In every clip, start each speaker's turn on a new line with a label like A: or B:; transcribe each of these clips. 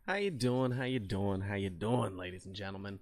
A: How you doing? How you doing? How you doing, ladies and gentlemen?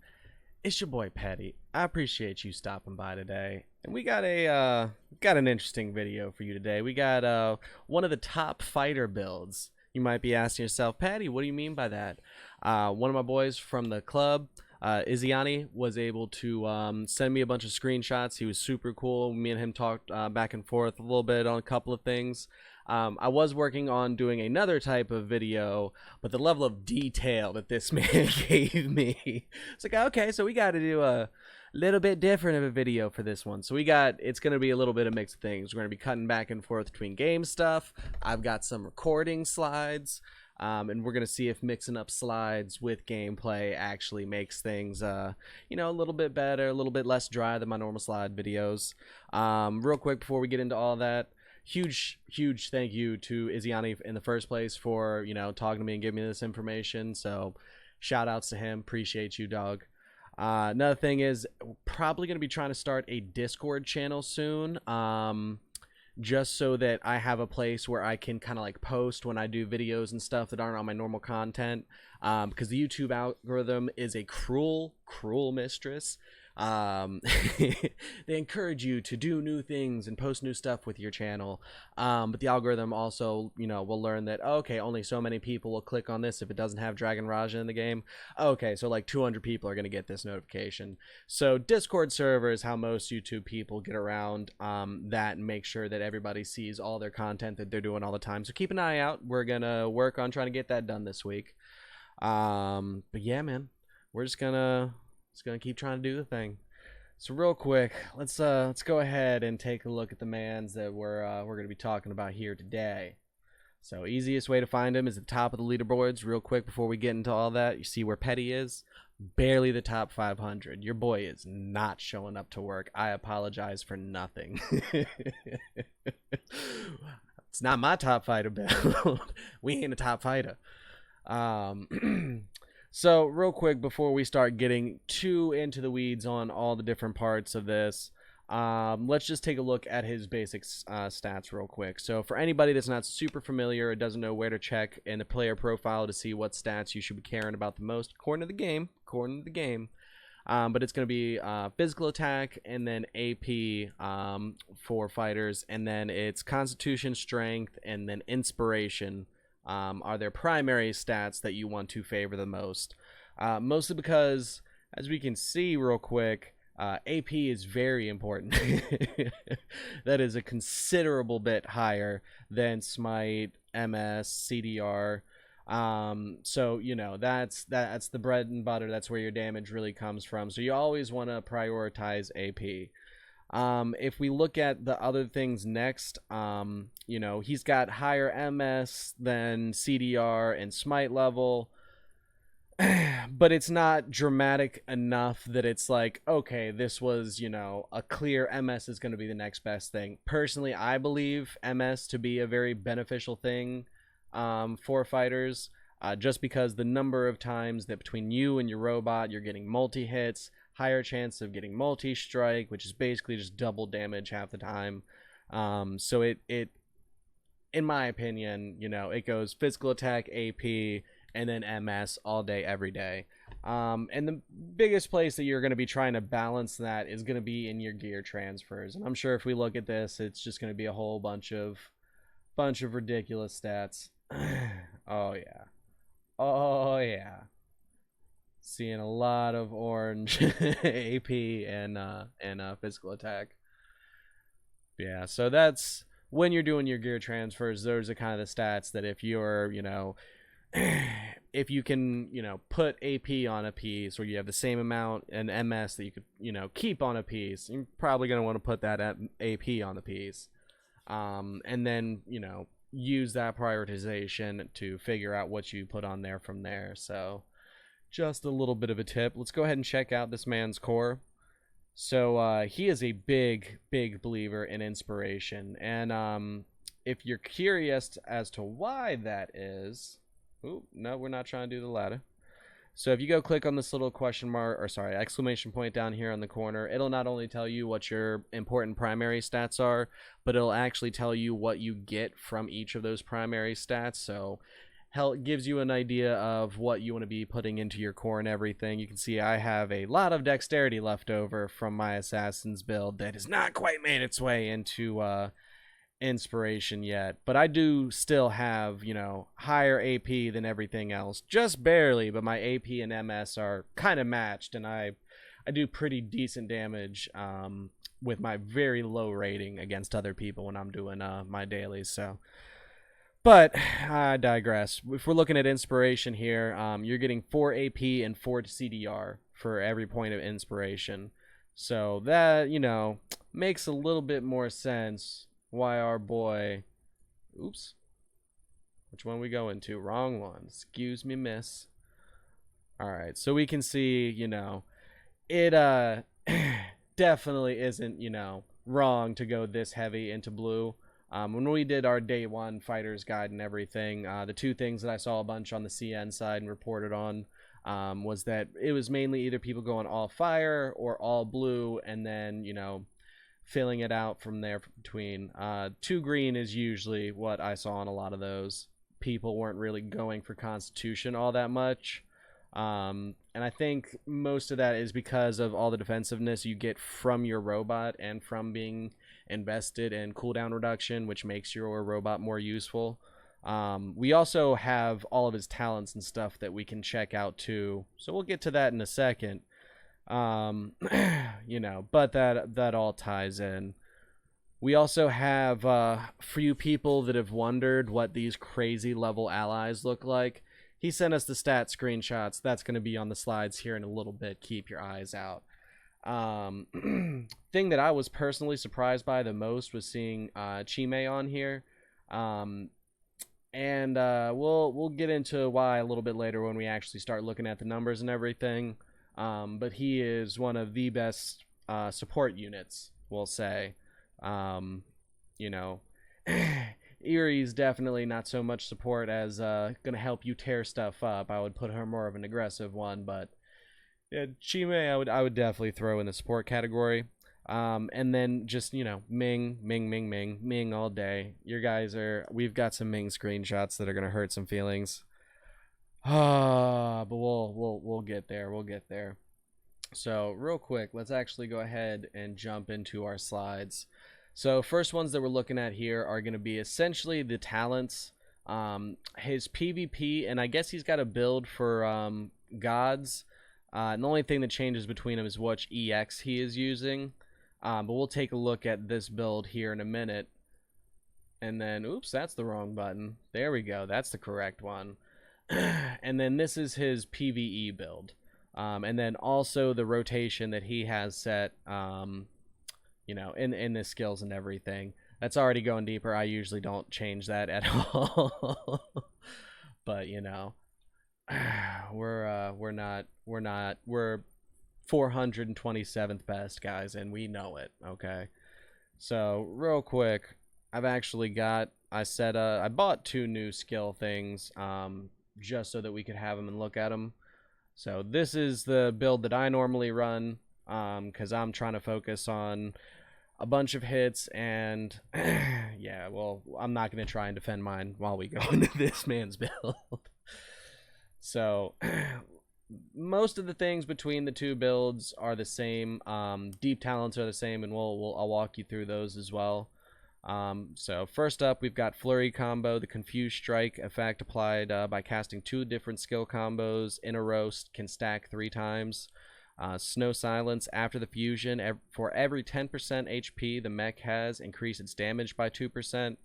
A: It's your boy Petty. I appreciate you stopping by today. And we got an interesting video for you today. We got one of the top fighter builds. You might be asking yourself, Patty, what do you mean by that? One of my boys from the club, Iziani, was able to send me a bunch of screenshots. He was super cool. Me and him talked back and forth a little bit on a couple of things. I was working on doing another type of video, but the level of detail that this man gave me, it's like, okay, so we got to do a little bit different of a video for this one. So it's going to be a little bit of mixed things. We're going to be cutting back and forth between game stuff. I've got some recording slides. And we're going to see if mixing up slides with gameplay actually makes things, a little bit better, a little bit less dry than my normal slide videos. Real quick before we get into all that, huge thank you to Iziani in the first place for talking to me and giving me this information. So shout outs to him. Appreciate you, dog. Another thing is probably going to be trying to start a Discord channel soon. Just so that I have a place where I can kind of like post when I do videos and stuff that aren't on my normal content, because the YouTube algorithm is a cruel mistress. They encourage you to do new things and post new stuff with your channel, but the algorithm also will learn that, okay, only so many people will click on this if it doesn't have Dragon Raja in the game. Okay, so like 200 people are going to get this notification. So Discord server is how most YouTube people get around that and make sure that everybody sees all their content that they're doing all the time. So keep an eye out. We're gonna work on trying to get that done this week. But yeah, man, we're just gonna keep trying to do the thing. So real quick, let's go ahead and take a look at the mans that we're gonna be talking about here today. So easiest way to find him is at the top of the leaderboards. Real quick before we get into all that, you see where Petty is? Barely the top 500. Your boy is not showing up to work. I apologize for nothing. It's not my top fighter build. We ain't a top fighter. So real quick before we start getting too into the weeds on all the different parts of this, let's just take a look at his basic stats real quick. So for anybody that's not super familiar or doesn't know where to check in the player profile to see what stats you should be caring about the most, according to the game, but it's going to be physical attack and then AP for fighters, and then it's constitution, strength, and then inspiration are their primary stats that you want to favor the most. Mostly because, as we can see real quick, AP is very important. That is a considerable bit higher than Smite, MS, CDR. So that's the bread and butter. That's where your damage really comes from. So you always want to prioritize AP. If we look at the other things next, he's got higher MS than CDR and Smite level, but it's not dramatic enough that it's like, okay, this was, a clear MS is going to be the next best thing. Personally, I believe MS to be a very beneficial thing for fighters, just because the number of times that between you and your robot you're getting multi-hits, higher chance of getting multi-strike, which is basically just double damage half the time. So it in my opinion, it goes physical attack, AP, and then MS all day, every day. And the biggest place that you're going to be trying to balance that is going to be in your gear transfers. And I'm sure if we look at this, it's just going to be a whole bunch of ridiculous stats. Oh yeah. Oh yeah. Seeing a lot of orange AP and physical attack. Yeah, so that's when you're doing your gear transfers. Those are kind of the stats that if you're, if you can, put AP on a piece, or you have the same amount in MS that you could, keep on a piece, you're probably going to want to put that at AP on the piece. And then, use that prioritization to figure out what you put on there from there. So just a little bit of a tip. Let's go ahead and check out this man's core. So he is a big believer in inspiration, and if you're curious as to why that is, no, we're not trying to do the ladder. So if you go click on this little exclamation point down here on the corner, it'll not only tell you what your important primary stats are, but it'll actually tell you what you get from each of those primary stats. So gives you an idea of what you want to be putting into your core and everything. You can see I have a lot of dexterity left over from my assassin's build that has not quite made its way into inspiration yet, but I do still have, you know, higher AP than everything else, just barely, but my AP and MS are kind of matched, and I do pretty decent damage with my very low rating against other people when I'm doing my dailies. So, but I digress. If we're looking at inspiration here, you're getting 4 AP and 4 CDR for every point of inspiration, so that, you know, makes a little bit more sense why our boy, oops, which one we go into? Wrong one. Excuse me, miss. All right, so we can see, you know, it definitely isn't, you know, wrong to go this heavy into blue. When we did our day one fighter's guide and everything, the two things that I saw a bunch on the CN side and reported on was that it was mainly either people going all fire or all blue, and then, you know, filling it out from there between. 2 green is usually what I saw on a lot of those. People weren't really going for Constitution all that much. And I think most of that is because of all the defensiveness you get from your robot and from being invested in cooldown reduction, which makes your robot more useful. We also have all of his talents and stuff that we can check out too, so we'll get to that in a second. You know, but that all ties in. We also have for you people that have wondered what these crazy level allies look like, he sent us the stat screenshots. That's going to be on the slides here in a little bit. Keep your eyes out. Thing that I was personally surprised by the most was seeing Chime on here. And we'll get into why a little bit later when we actually start looking at the numbers and everything. But he is one of the best support units, we'll say. You know, Erie's definitely not so much support as gonna help you tear stuff up. I would put her more of an aggressive one, but yeah, Chime I would definitely throw in the support category. And then just, you know, Ming all day. Your guys we've got some Ming screenshots that are gonna hurt some feelings. But we'll get there. We'll get there. So real quick, let's actually go ahead and jump into our slides. So first ones that we're looking at here are going to be essentially the talents, his PvP, and I guess he's got a build for gods. And the only thing that changes between them is which EX he is using. But we'll take a look at this build here in a minute. And then, oops, that's the wrong button. There we go. That's the correct one. And then this is his PvE build. And then also the rotation that he has set, you know, in the skills and everything. That's already going deeper. I usually don't change that at all. But, you know, we're 427th best, guys, and we know it, okay? So, real quick, I've actually got, I bought 2 new skill things, just so that we could have them and look at them. So this is the build that I normally run, because I'm trying to focus on a bunch of hits, and yeah, well, I'm not going to try and defend mine while we go into this man's build. So most of the things between the 2 builds are the same. Deep talents are the same, and I'll walk you through those as well. So first up, we've got Flurry combo, the Confused Strike effect applied by casting 2 different skill combos in a row, can stack 3 times. Snow Silence, after the fusion, for every 10% HP the mech has, increase its damage by 2%.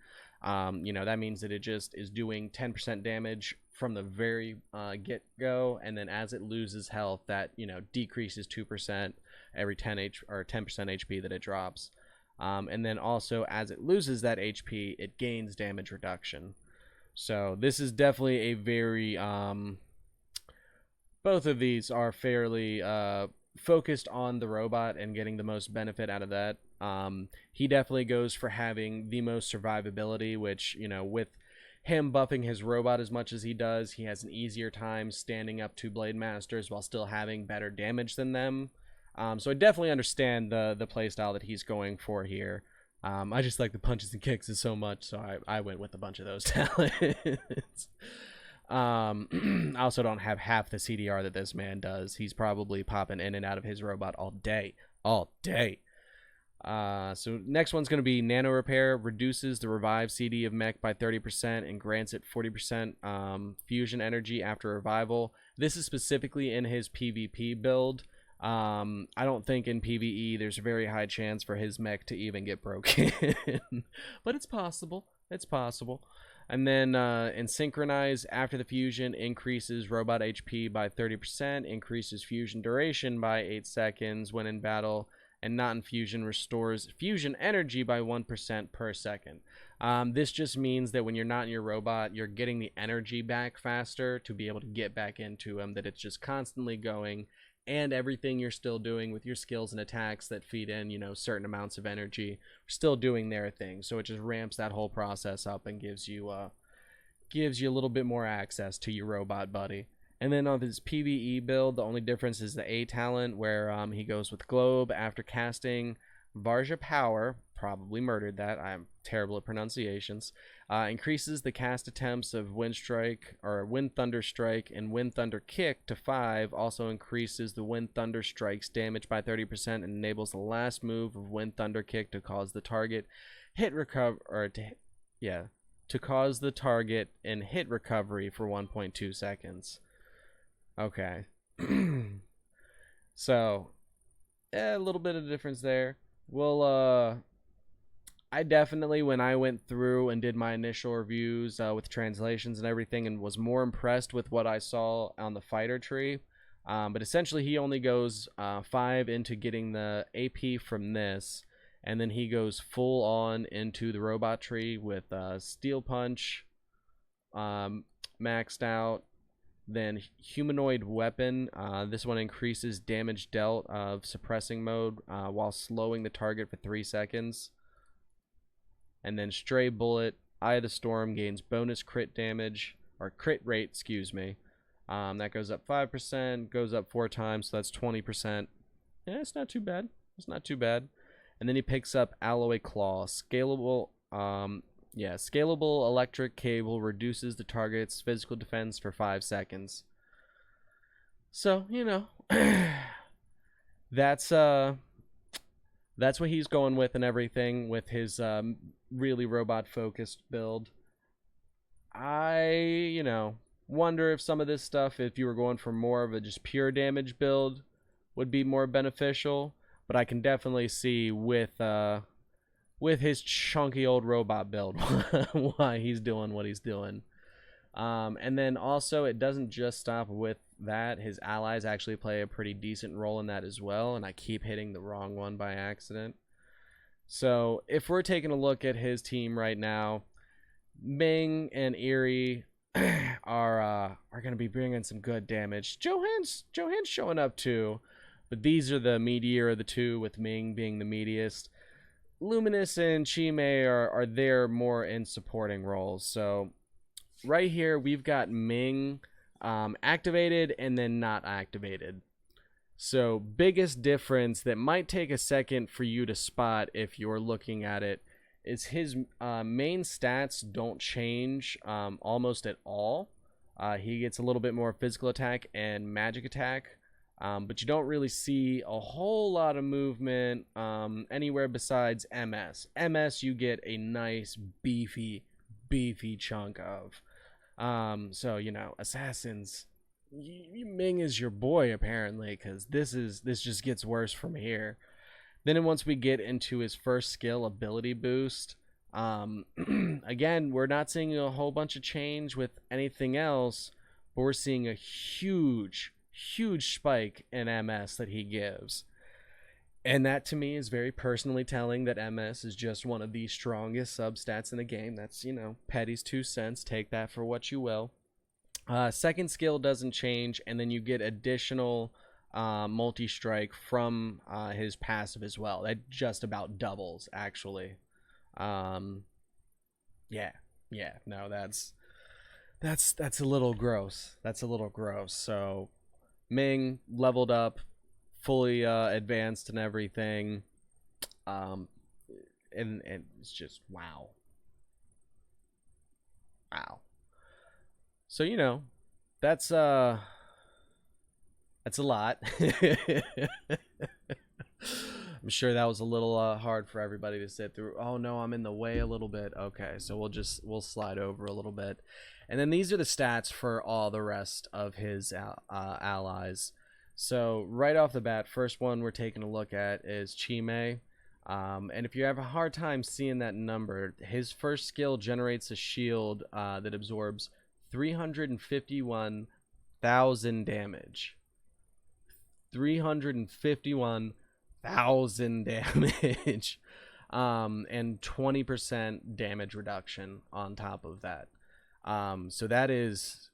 A: You know, that means that it just is doing 10% damage from the very get-go, and then as it loses health, that, you know, decreases 2% every 10% HP that it drops. And then also, as it loses that HP, it gains damage reduction. So this is definitely a very both of these are fairly focused on the robot and getting the most benefit out of that. He definitely goes for having the most survivability, which, you know, with him buffing his robot as much as he does, he has an easier time standing up to Blade Masters while still having better damage than them. So I definitely understand the playstyle that he's going for here. I just like the punches and kicks so much, so I went with a bunch of those talents. I also don't have half the CDR that this man does. He's probably popping in and out of his robot all day. All day. So next one's going to be Nano Repair. Reduces the revive CD of mech by 30% and grants it 40% fusion energy after revival. This is specifically in his PvP build. I don't think in PvE there's a very high chance for his mech to even get broken. But it's possible. It's possible. And then in Synchronize, after the fusion, increases robot HP by 30%, increases fusion duration by 8 seconds when in battle, and not in fusion restores fusion energy by 1% per second. This just means that when you're not in your robot, you're getting the energy back faster to be able to get back into him, that it's just constantly going, and everything you're still doing with your skills and attacks that feed in, you know, certain amounts of energy, are still doing their thing. So it just ramps that whole process up and gives you a little bit more access to your robot buddy. And then on his PvE build, the only difference is the A talent, where he goes with Globe after casting Varja Power. Probably murdered that. I'm terrible at pronunciations. Increases the cast attempts of Wind Strike or Wind Thunder Strike and Wind Thunder Kick to 5. Also increases the Wind Thunder Strike's damage by 30% and enables the last move of Wind Thunder Kick to cause the target to cause the target and hit recovery for 1.2 seconds. Okay. So, a little bit of difference there. Well, I definitely, when I went through and did my initial reviews with translations and everything, and was more impressed with what I saw on the fighter tree. But essentially, he only goes 5 into getting the AP from this, and then he goes full on into the robot tree with Steel Punch maxed out. Then Humanoid Weapon. This one increases damage dealt of suppressing mode while slowing the target for 3 seconds. And then Stray Bullet, Eye of the Storm, gains bonus crit damage, or crit rate, excuse me. That goes up 5%, goes up 4 times, so that's 20%. Yeah, it's not too bad. It's not too bad. And then he picks up Alloy Claw. Scalable electric cable reduces the target's physical defense for 5 seconds. So, you know, that's what he's going with and everything with his really robot-focused build. I, wonder if some of this stuff, if you were going for more of a just pure damage build, would be more beneficial. But I can definitely see with his chunky old robot build why he's doing what he's doing. And then also, it doesn't just stop with that. His allies actually play a pretty decent role in that as well, and I keep hitting the wrong one by accident. So if we're taking a look at his team right now, Ming and Eerie are going to be bringing some good damage. Johan's showing up too, but these are the meatier of the two, with Ming being the meatiest. Luminous and Chime are there more in supporting roles. So right here we've got Ming activated and then not activated. So biggest difference that might take a second for you to spot if you're looking at it is his main stats don't change almost at all. He gets a little bit more physical attack and magic attack. But you don't really see a whole lot of movement anywhere besides MS. MS you get a nice beefy chunk of. So, Assassins, Ming is your boy apparently, because this just gets worse from here. Then once we get into his first skill, ability boost, again, we're not seeing a whole bunch of change with anything else, but we're seeing a huge spike in MS that he gives. And that to me is very personally telling that MS is just one of the strongest substats in the game. That's, Petty's 2 cents. Take that for what you will. Second skill doesn't change, and then you get additional multi-strike from his passive as well. That just about doubles, actually. No, that's a little gross. That's a little gross. So Ming leveled up, fully advanced and everything, and it's just wow. So, you know, that's a lot. I'm sure that was a little hard for everybody to sit through. Oh no, I'm in the way a little bit. Okay, so we'll slide over a little bit, and then these are the stats for all the rest of his allies. So right off the bat, first one we're taking a look at is Chime. And if you have a hard time seeing that number, his first skill generates a shield that absorbs 351,000 damage. 351,000 damage. And 20% damage reduction on top of that. So that is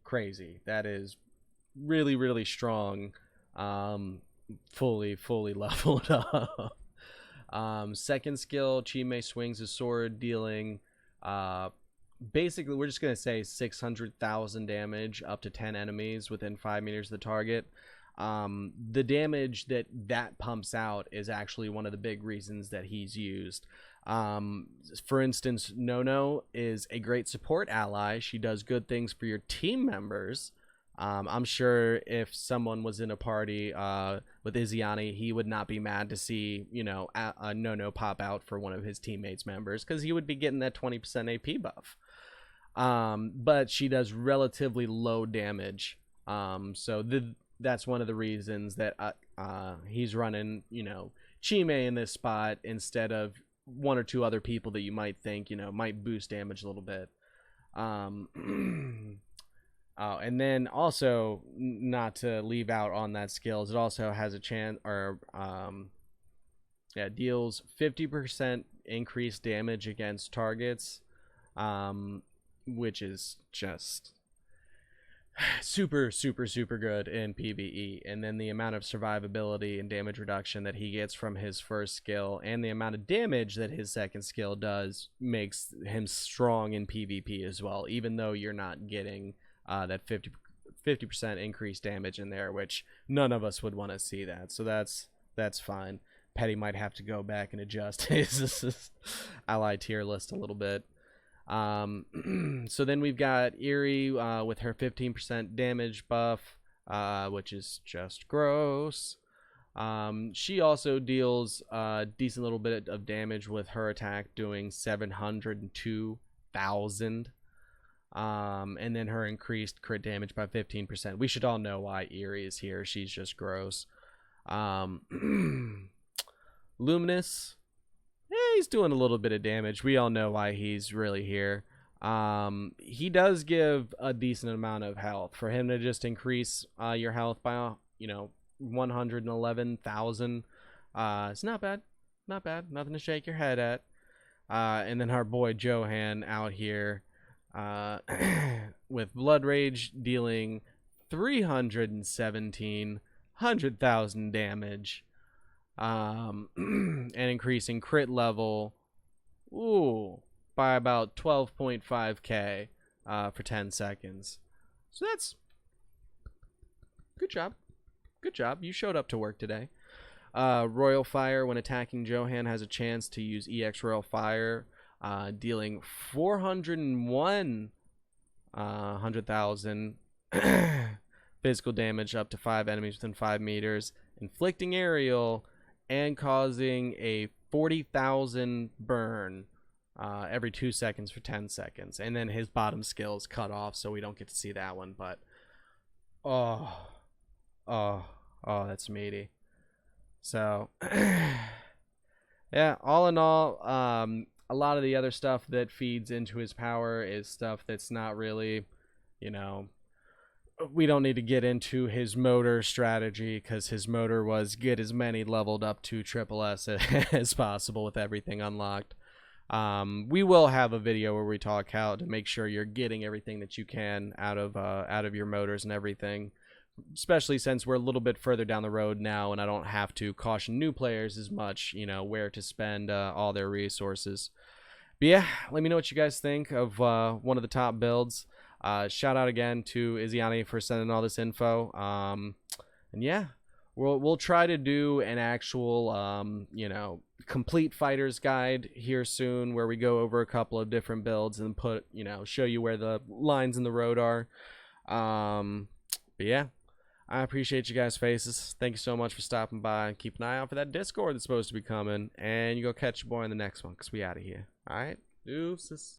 A: crazy. That is really, really strong. Fully leveled up. Second skill, Chime swings his sword, dealing basically, we're just going to say 600,000 damage up to 10 enemies within 5 meters of the target. The damage that pumps out is actually one of the big reasons that he's used. For instance, Nono is a great support ally. She does good things for your team members. I'm sure if someone was in a party with Izziani, he would not be mad to see, you know, a Nono pop out for one of his teammates' members, because he would be getting that 20% AP buff. But she does relatively low damage. So that's one of the reasons that he's running, you know, Chime in this spot instead of one or two other people that you might think, you know, might boost damage a little bit. And then also, not to leave out on that skills, it also has a chance, or deals 50% increased damage against targets, which is just super good in PvE. And then the amount of survivability and damage reduction that he gets from his first skill, and the amount of damage that his second skill does, makes him strong in PvP as well, even though you're not getting that 50% increased damage in there, which none of us would want to see that. So that's fine. Petty might have to go back and adjust his ally tier list a little bit. So then we've got Eerie with her 15% damage buff, which is just gross. She also deals a decent little bit of damage with her attack, doing 702,000. And then her increased crit damage by 15%. We should all know why Eerie is here. She's just gross. Luminous, he's doing a little bit of damage. We all know why he's really here. He does give a decent amount of health. For him to just increase your health by 111,000, it's not bad. Nothing to shake your head at. And then our boy Johan out here with Blood Rage, dealing 317,000 damage, and increasing crit level by about 12.5k for 10 seconds. So that's good job. You showed up to work today. Royal Fire, when attacking Johan, has a chance to use EX Royal Fire, dealing 401,000 physical damage up to 5 enemies within 5 meters, inflicting aerial, and causing a 40,000 burn every 2 seconds for 10 seconds. And then his bottom skill is cut off, so we don't get to see that one. But that's meaty. So yeah, all in all, a lot of the other stuff that feeds into his power is stuff that's not really, we don't need to get into his motor strategy, because his motor was get as many leveled up to triple S as possible with everything unlocked. We will have a video where we talk how to make sure you're getting everything that you can out of your motors and everything, especially since we're a little bit further down the road now, and I don't have to caution new players as much, where to spend all their resources. But yeah, let me know what you guys think of one of the top builds. Shout out again to Izziani for sending all this info. And yeah, we'll try to do an actual complete fighters guide here soon, where we go over a couple of different builds and put show you where the lines in the road are. But yeah, I appreciate you guys' faces. Thank you so much for stopping by. Keep an eye out for that Discord that's supposed to be coming, and you go catch your boy in the next one, because we out of here. All right, deuces.